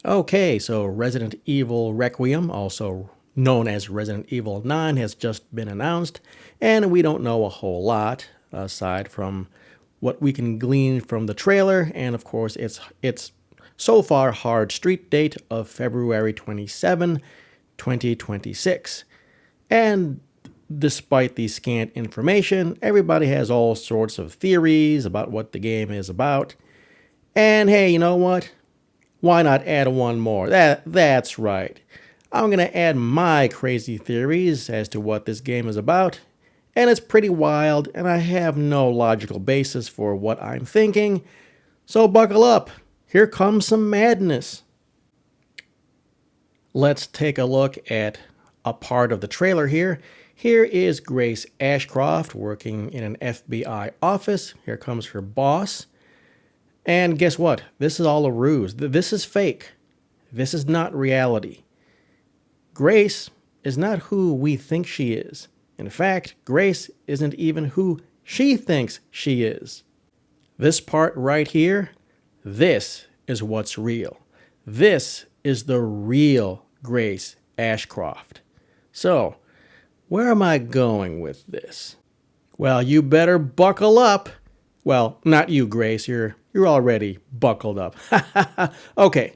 Okay, so Resident Evil Requiem, also known as Resident Evil 9, has just been announced, and we don't know a whole lot aside from what we can glean from the trailer, and of course its so far hard street date of February 27, 2026. And despite the scant information, everybody has all sorts of theories about what the game is about. And hey, you know what? Why not add one more? That's right. I'm going to add my crazy theories as to what this game is about. And it's pretty wild, and I have no logical basis for what I'm thinking. So buckle up. Here comes some madness. Let's take a look at a part of the trailer here. Here is Grace Ashcroft working in an FBI office. Here comes her boss. And guess what? This is all a ruse. This is fake. This is not reality. Grace is not who we think she is. In fact, Grace isn't even who she thinks she is. This part right here, this is what's real. This is the real Grace Ashcroft. So, where am I going with this? Well, you better buckle up. Well, not you, Grace. You're already buckled up. Okay.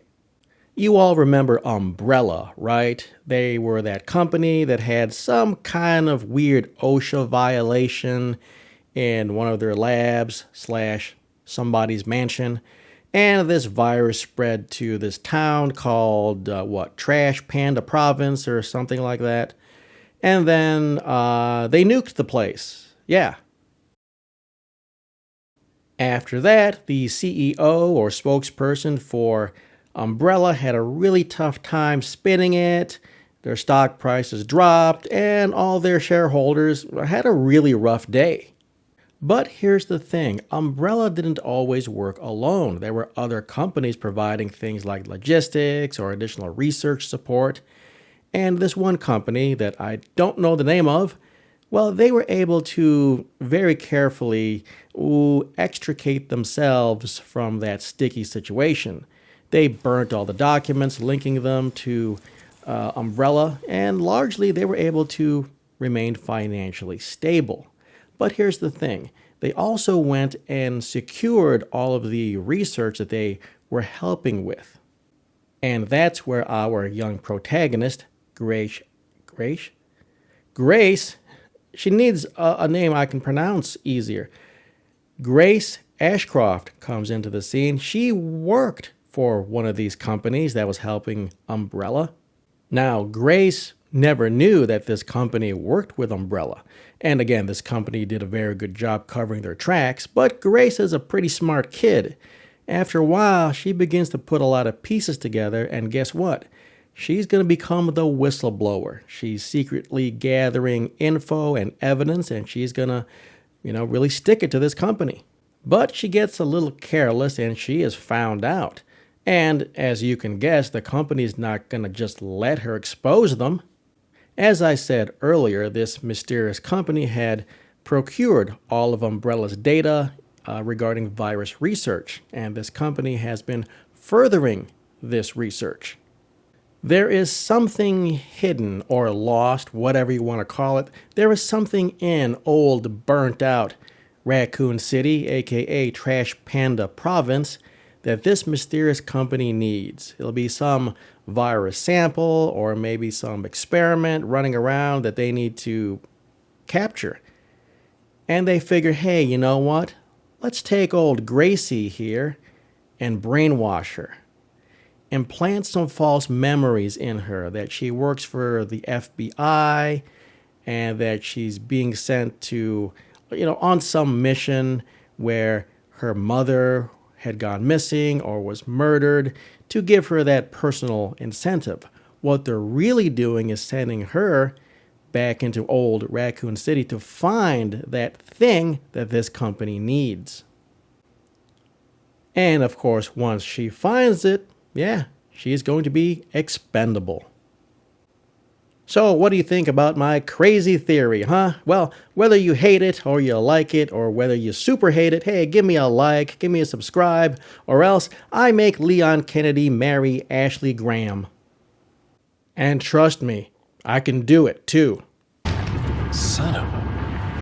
You all remember Umbrella, right? They were that company that had some kind of weird OSHA violation in one of their labs / somebody's mansion. And this virus spread to this town called, Trash Panda Province or something like that. And then they nuked the place. Yeah. After that, the CEO or spokesperson for Umbrella had a really tough time spinning it. Their stock prices dropped, and all their shareholders had a really rough day. But here's the thing, Umbrella didn't always work alone. There were other companies providing things like logistics or additional research support. And this one company that I don't know the name of, well, they were able to very carefully extricate themselves from that sticky situation. They burnt all the documents linking them to Umbrella, and largely they were able to remain financially stable. But here's the thing. They also went and secured all of the research that they were helping with. And that's where our young protagonist, Grace, she needs a name I can pronounce easier. Grace Ashcroft comes into the scene. She worked for one of these companies that was helping Umbrella. Now, Grace never knew that this company worked with Umbrella. And again, this company did a very good job covering their tracks, but Grace is a pretty smart kid. After a while, she begins to put a lot of pieces together, and guess what? She's going to become the whistleblower. She's secretly gathering info and evidence, and she's going to, really stick it to this company. But she gets a little careless, and she is found out. And as you can guess, the company's not going to just let her expose them. As I said earlier, this mysterious company had procured all of Umbrella's data regarding virus research, and this company has been furthering this research. There is something hidden or lost, whatever you want to call it. There is something in old, burnt-out Raccoon City, aka Trash Panda Province, that this mysterious company needs. It'll be some virus sample or maybe some experiment running around that they need to capture. And they figure, hey, you know what? Let's take old Gracie here and brainwash her. Implant some false memories in her that she works for the FBI and that she's being sent to, on some mission where her mother had gone missing or was murdered to give her that personal incentive. What they're really doing is sending her back into old Raccoon City to find that thing that this company needs. And of course, once she finds it, she's going to be expendable. So, what do you think about my crazy theory, huh? Well, whether you hate it or you like it or whether you super hate it, hey, give me a like, give me a subscribe, or else I make Leon Kennedy marry Ashley Graham. And trust me, I can do it too. Son of a